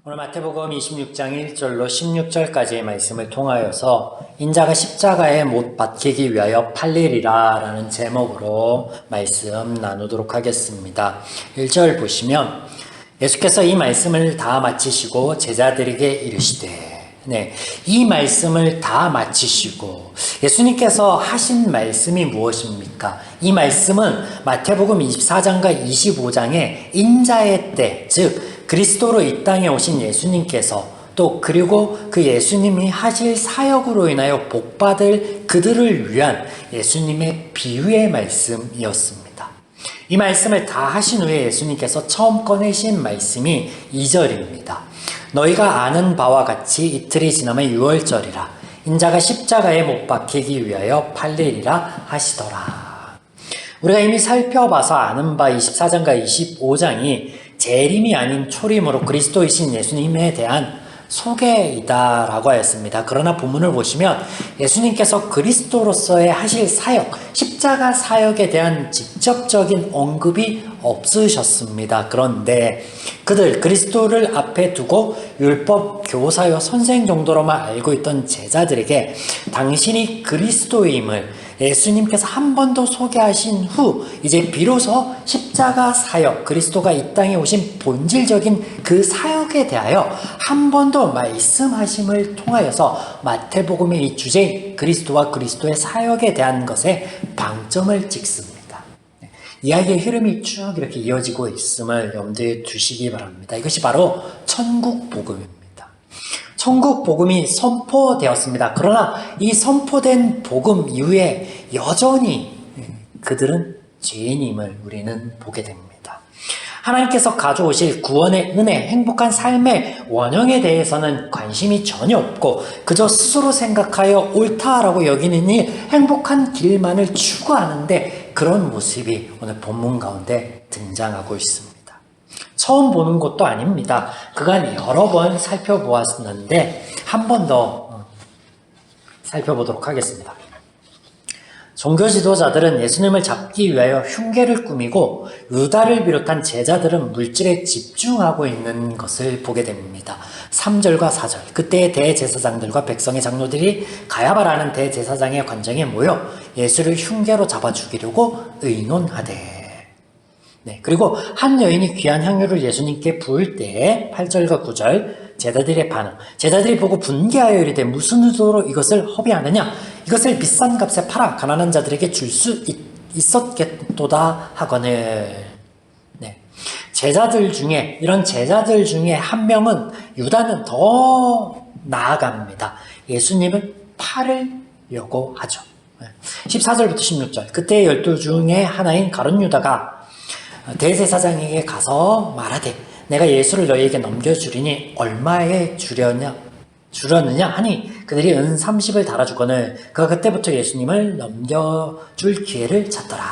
오늘 마태복음 26장 1절로 16절까지의 말씀을 통하여서 인자가 십자가에 못 박히기 위하여 팔리리라 라는 제목으로 말씀 나누도록 하겠습니다. 1절 보시면 예수께서 이 말씀을 다 마치시고 제자들에게 이르시되 이 말씀을 다 마치시고 예수님께서 하신 말씀이 무엇입니까? 이 말씀은 마태복음 24장과 25장의 인자의 때, 즉 그리스도로 이 땅에 오신 예수님께서 또 그리고 그 예수님이 하실 사역으로 인하여 복받을 그들을 위한 예수님의 비유의 말씀이었습니다. 이 말씀을 다 하신 후에 예수님께서 처음 꺼내신 말씀이 2절입니다. 너희가 아는 바와 같이 이틀이 지나면 유월절이라 인자가 십자가에 못 박히기 위하여 팔리리라 하시더라. 우리가 이미 살펴봐서 아는 바 24장과 25장이 재림이 아닌 초림으로 그리스도이신 예수님에 대한 소개이다라고 하였습니다. 그러나 본문을 보시면 예수님께서 그리스도로서의 하실 사역, 십자가 사역에 대한 직접적인 언급이 없으셨습니다. 그런데 그들 그리스도를 앞에 두고 율법 교사요 선생 정도로만 알고 있던 제자들에게 당신이 그리스도임을 예수님께서 한 번 더 소개하신 후 이제 비로소 십자가 사역, 그리스도가 이 땅에 오신 본질적인 그 사역에 대하여 한 번 더 말씀하심을 통하여서 마태복음의 이 주제인 그리스도와 그리스도의 사역에 대한 것에 방점을 찍습니다. 이야기의 흐름이 쭉 이렇게 이어지고 있음을 염두에 두시기 바랍니다. 이것이 바로 천국 복음입니다. 천국 복음이 선포되었습니다. 그러나 이 선포된 복음 이후에 여전히 그들은 죄인임을 우리는 보게 됩니다. 하나님께서 가져오실 구원의 은혜, 행복한 삶의 원형에 대해서는 관심이 전혀 없고 그저 스스로 생각하여 옳다라고 여기는 일, 행복한 길만을 추구하는데 그런 모습이 오늘 본문 가운데 등장하고 있습니다. 처음 보는 것도 아닙니다. 그간 여러 번 살펴보았는데 한 번 더 살펴보도록 하겠습니다. 종교 지도자들은 예수님을 잡기 위하여 흉계를 꾸미고 유다를 비롯한 제자들은 물질에 집중하고 있는 것을 보게 됩니다. 3절과 4절 그때의 대제사장들과 백성의 장로들이 가야바라는 대제사장의 관정에 모여 예수를 흉계로 잡아 죽이려고 의논하되 그리고 한 여인이 귀한 향유를 예수님께 부을 때에 8절과 9절 제자들의 반응. 제자들이 보고 분개하여 이르되 무슨 의도로 이것을 허비하느냐? 이것을 비싼 값에 팔아 가난한 자들에게 줄 수 있었겠도다 하거늘. 제자들 중에 이런 제자들 중에 한 명은 유다는 더 나아갑니다. 예수님을 팔으려고 하죠. 14절부터 16절 그때 12 중에 하나인 가룟 유다가 대제사장에게 가서 말하되 내가 예수를 너희에게 넘겨주리니 얼마에 주려느냐 하니 그들이 은 30을 달아주거늘 그가 그때부터 예수님을 넘겨줄 기회를 찾더라.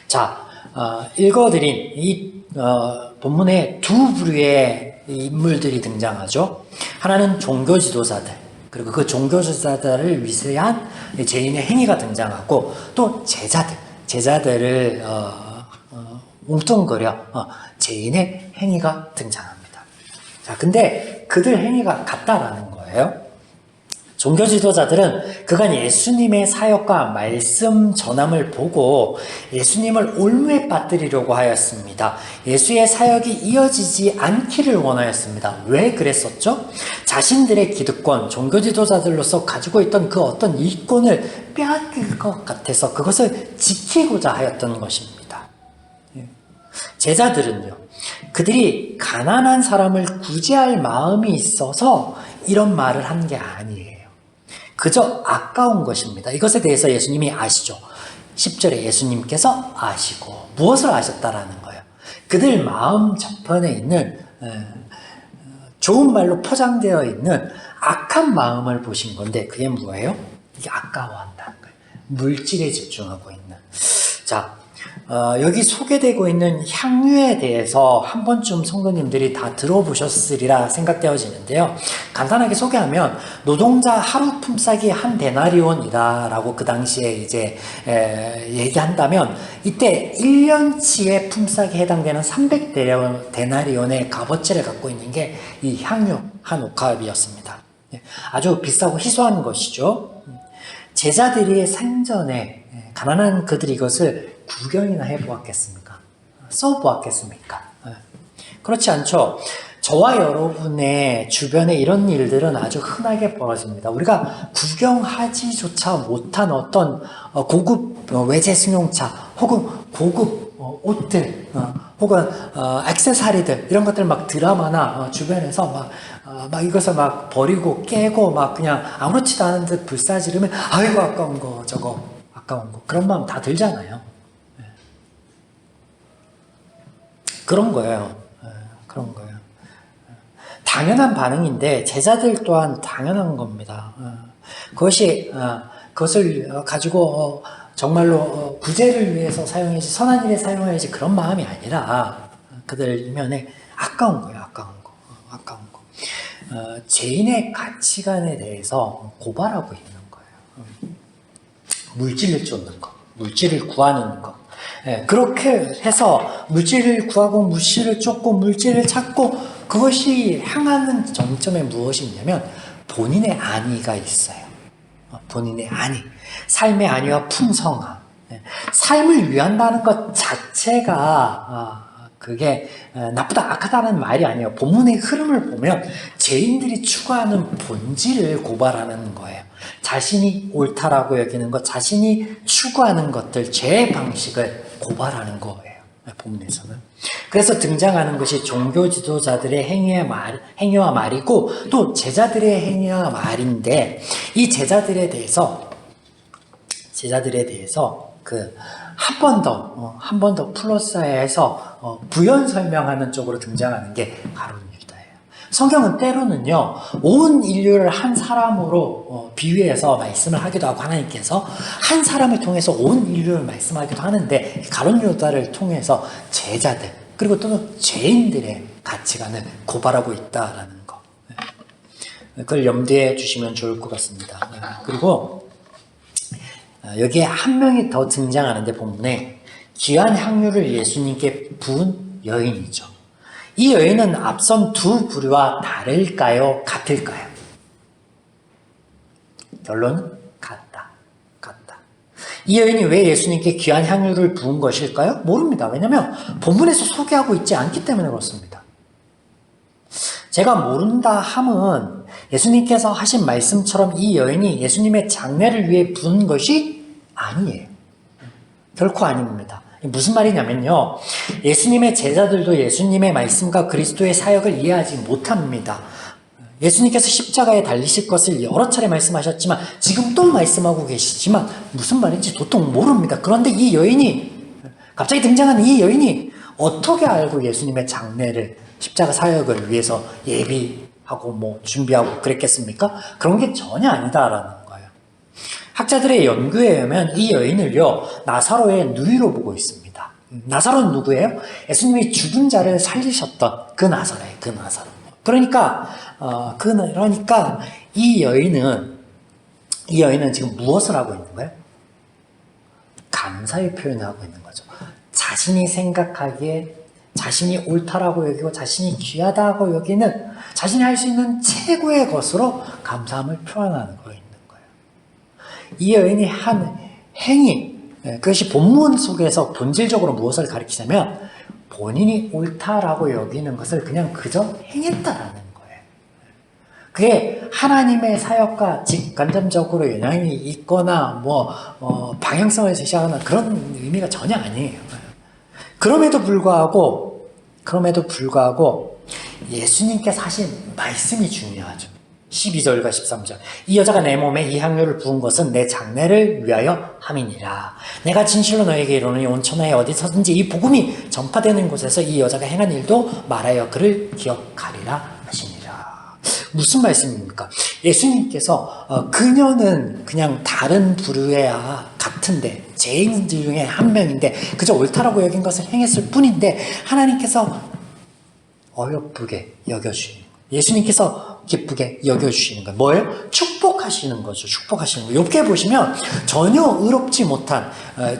자, 읽어드린 이 본문에 두 부류의 인물들이 등장하죠. 하나는 종교 지도자들, 그리고 그 종교 지도자들을 위세한 죄인의 행위가 등장하고 또 제자들을 뭉뚱그려 죄인의 행위가 등장합니다. 자, 근데 그들 행위가 같다라는 거예요. 종교 지도자들은 그간 예수님의 사역과 말씀 전함을 보고 예수님을 올무에 빠뜨리려고 하였습니다. 예수의 사역이 이어지지 않기를 원하였습니다. 왜 그랬었죠? 자신들의 기득권, 종교 지도자들로서 가지고 있던 그 어떤 이권을 빼앗길 것 같아서 그것을 지키고자 하였던 것입니다. 제자들은요, 그들이 가난한 사람을 구제할 마음이 있어서 이런 말을 한 게 아니에요. 그저 아까운 것입니다. 이것에 대해서 예수님이 아시죠. 10절에 예수님께서 아시고 무엇을 아셨다라는 거예요. 그들 마음 저편에 있는 좋은 말로 포장되어 있는 악한 마음을 보신 건데 그게 뭐예요? 이게 아까워한다는 거예요. 물질에 집중하고 있는. 자, 여기 소개되고 있는 향유에 대해서 한 번쯤 성도님들이 다 들어보셨으리라 생각되어지는데요. 간단하게 소개하면 노동자 하루 품삯이 한 데나리온이다 라고 그 당시에 이제 얘기한다면 이때 1년치의 품삯에 해당되는 300데나리온의 값어치를 갖고 있는 게 이 향유 한 옥합이었습니다. 아주 비싸고 희소한 것이죠. 제자들이 생전에 가난한 그들이 이것을 구경이나 해보았겠습니까? 써보았겠습니까? 그렇지 않죠. 저와 여러분의 주변에 이런 일들은 아주 흔하게 벌어집니다. 우리가 구경하지조차 못한 어떤 고급 외제 승용차 혹은 고급 옷들 혹은 액세서리들 이런 것들 막 드라마나 주변에서 막 이것을 막 버리고 깨고 막 그냥 아무렇지도 않은 듯 불사지르면 아이고 아까운 거 저거 아까운 거 그런 마음 다 들잖아요. 그런 거예요. 그런 거예요. 당연한 반응인데 제자들 또한 당연한 겁니다. 그것을 가지고 정말로 구제를 위해서 사용해야지 선한 일에 사용해야지 그런 마음이 아니라 그들 이면에 아까운 거예요. 아까운 거. 죄인의 가치관에 대해서 고발하고 있는 거예요. 물질을 쫓는 것, 물질을 구하는 것. 그렇게 해서 물질을 구하고 물질을 쫓고 물질을 찾고 그것이 향하는 정점에 무엇이 있냐면 본인의 안위가 있어요. 본인의 안위, 삶의 안위와 풍성함. 삶을 위한다는 것 자체가 그게 나쁘다 악하다는 말이 아니에요. 본문의 흐름을 보면 죄인들이 추구하는 본질을 고발하는 거예요. 자신이 옳다라고 여기는 것, 자신이 추구하는 것들, 죄의 방식을 고발하는 거예요. 본문에서는. 그래서 등장하는 것이 종교 지도자들의 행위와 말이고 또 제자들의 행위와 말인데 이 제자들에 대해서 한 번 더 플러스해서 부연 설명하는 쪽으로 등장하는 게 가룟 유다예요. 성경은 때로는요, 온 인류를 한 사람으로 비유해서 말씀을 하기도 하고 하나님께서 한 사람을 통해서 온 인류를 말씀하기도 하는데 가룟 유다를 통해서 제자들 그리고 또 죄인들의 가치관을 고발하고 있다라는 거. 그걸 염두에 주시면 좋을 것 같습니다. 그리고 여기에 한 명이 더 등장하는데 본문에 귀한 향유를 예수님께 부은 여인이죠. 이 여인은 앞선 두 부류와 다를까요? 같을까요? 결론은 같다. 이 여인이 왜 예수님께 귀한 향유를 부은 것일까요? 모릅니다. 왜냐하면 본문에서 소개하고 있지 않기 때문에 그렇습니다. 제가 모른다 함은 예수님께서 하신 말씀처럼 이 여인이 예수님의 장례를 위해 부은 것이 아니에요. 결코 아닙니다. 무슨 말이냐면요. 예수님의 제자들도 예수님의 말씀과 그리스도의 사역을 이해하지 못합니다. 예수님께서 십자가에 달리실 것을 여러 차례 말씀하셨지만 지금 또 말씀하고 계시지만 무슨 말인지 도통 모릅니다. 그런데 이 여인이 갑자기 등장하는 이 여인이 어떻게 알고 예수님의 장례를 십자가 사역을 위해서 예비하고 준비하고 그랬겠습니까? 그런 게 전혀 아니다라는 거예요. 학자들의 연구에 의하면 이 여인을요 나사로의 누이로 보고 있습니다. 나사로는 누구예요? 예수님이 죽은 자를 살리셨던 그 나사로예요. 그 나사로. 그러니까 이 여인은 지금 무엇을 하고 있는 거예요? 감사의 표현을 하고 있는 거죠. 자신이 생각하기에 자신이 옳다라고 여기고 자신이 귀하다고 여기는 자신이 할 수 있는 최고의 것으로 감사함을 표현하는 거 있는 거예요. 이 여인이 한 행위, 그것이 본문 속에서 본질적으로 무엇을 가리키냐면 본인이 옳다라고 여기는 것을 그냥 그저 행했다라는 거예요. 그게 하나님의 사역과 직간접적으로 영향이 있거나 방향성을 제시하거나 그런 의미가 전혀 아니에요. 그럼에도 불구하고 예수님께서 하신 말씀이 중요하죠. 12절과 13절. 이 여자가 내 몸에 이 향유를 부은 것은 내 장례를 위하여 함이니라. 내가 진실로 너에게 이르노니 온 천하에 어디서든지 이 복음이 전파되는 곳에서 이 여자가 행한 일도 말하여 그를 기억하리라 하시니라. 무슨 말씀입니까? 예수님께서 그녀는 그냥 다른 부류야 같은데 죄인 중에 한 명인데 그저 옳다라고 여긴 것을 행했을 뿐인데 하나님께서 어여쁘게 여겨주시는 거예요. 예수님께서 기쁘게 여겨주시는 거예요. 뭐예요? 축복하시는 거죠. 축복하시는 거예요. 욥기에 보시면 전혀 의롭지 못한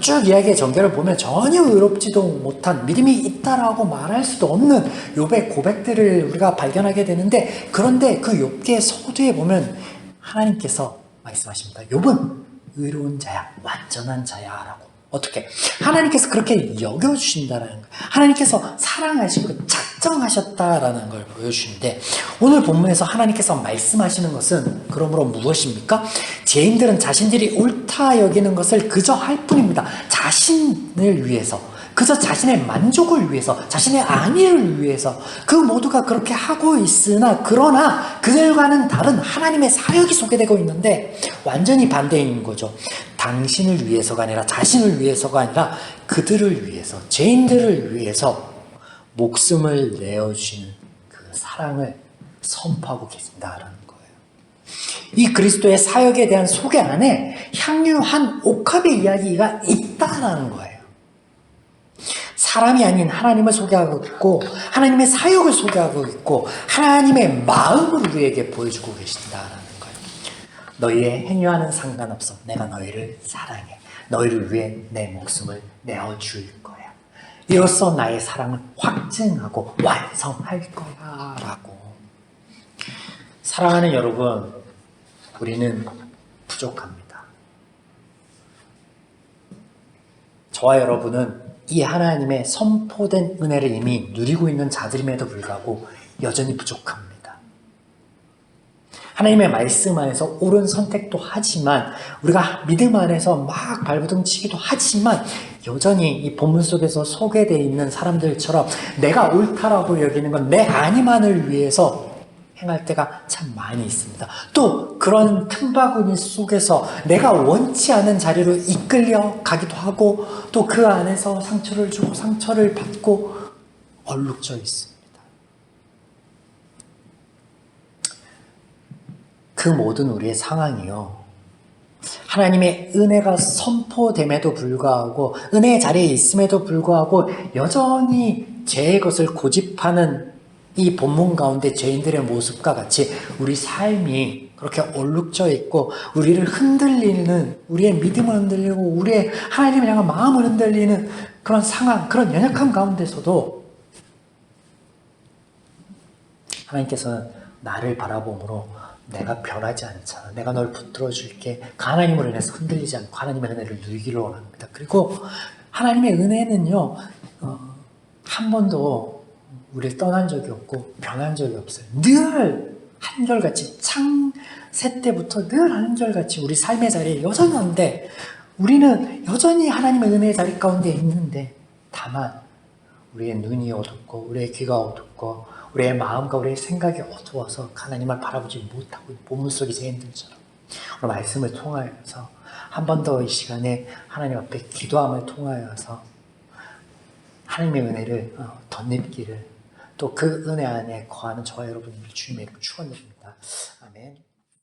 쭉 이야기의 전개를 보면 전혀 의롭지도 못한 믿음이 있다라고 말할 수도 없는 욥의 고백들을 우리가 발견하게 되는데 그런데 그 욥기의 서두에 보면 하나님께서 말씀하십니다. 욥은 의로운 자야, 완전한 자야 라고. 어떻게? 하나님께서 그렇게 여겨주신다는 거예요. 하나님께서 사랑하시고 작정하셨다라는 걸 보여주시는데 오늘 본문에서 하나님께서 말씀하시는 것은 그러므로 무엇입니까? 죄인들은 자신들이 옳다 여기는 것을 그저 할 뿐입니다. 자신을 위해서, 그저 자신의 만족을 위해서, 자신의 안위를 위해서 그 모두가 그렇게 하고 있으나 그러나 그들과는 다른 하나님의 사역이 소개되고 있는데 완전히 반대인 거죠. 당신을 위해서가 아니라 자신을 위해서가 아니라 그들을 위해서, 죄인들을 위해서 목숨을 내어주시는 그 사랑을 선포하고 계신다라는 거예요. 이 그리스도의 사역에 대한 소개 안에 향유한 옥합의 이야기가 있다라는 거예요. 사람이 아닌 하나님을 소개하고 있고 하나님의 사역을 소개하고 있고 하나님의 마음을 우리에게 보여주고 계신다라는 거예요. 너희의 행위와는 상관없어. 내가 너희를 사랑해. 너희를 위해 내 목숨을 내어줄 거야. 이로써 나의 사랑을 확증하고 완성할 거야 라고. 사랑하는 여러분, 우리는 부족합니다. 저와 여러분은 이 하나님의 선포된 은혜를 이미 누리고 있는 자들임에도 불구하고 여전히 부족합니다. 하나님의 말씀 안에서 옳은 선택도 하지만 우리가 믿음 안에서 막 발버둥치기도 하지만 여전히 이 본문 속에서 소개되어 있는 사람들처럼 내가 옳다라고 여기는 건 내 안위만을 위해서 행할 때가 참 많이 있습니다. 또 그런 틈바구니 속에서 내가 원치 않은 자리로 이끌려 가기도 하고 또 그 안에서 상처를 주고 상처를 받고 얼룩져 있습니다. 그 모든 우리의 상황이요. 하나님의 은혜가 선포됨에도 불구하고 은혜의 자리에 있음에도 불구하고 여전히 죄의 것을 고집하는 이 본문 가운데 죄인들의 모습과 같이 우리 삶이 그렇게 얼룩져 있고 우리를 흔들리는 우리의 믿음을 흔들리고 우리의 하나님을 향한 마음을 흔들리는 그런 상황, 그런 연약함 가운데서도 하나님께서는 나를 바라봄으로 내가 변하지 않잖아. 내가 널 붙들어 줄게. 하나님으로 인해서 흔들리지 않고 하나님의 은혜를 누리기를 원합니다. 그리고 하나님의 은혜는요, 한 번도 우리를 떠난 적이 없고 변한 적이 없어요. 늘 한결같이 창세 때부터 늘 한결같이 우리 삶의 자리에 여전한데 우리는 여전히 하나님의 은혜의 자리 가운데 있는데 다만 우리의 눈이 어둡고 우리의 귀가 어둡고 우리의 마음과 우리의 생각이 어두워서 하나님을 바라보지 못하고 본문 속의 죄인들처럼 오늘 말씀을 통하여서 한 번 더 이 시간에 하나님 앞에 기도함을 통하여서 하나님의 은혜를 덧입기를 또 그 은혜 안에 거하는 저와 여러분을 주님의 이름으로 축원드립니다. 아멘.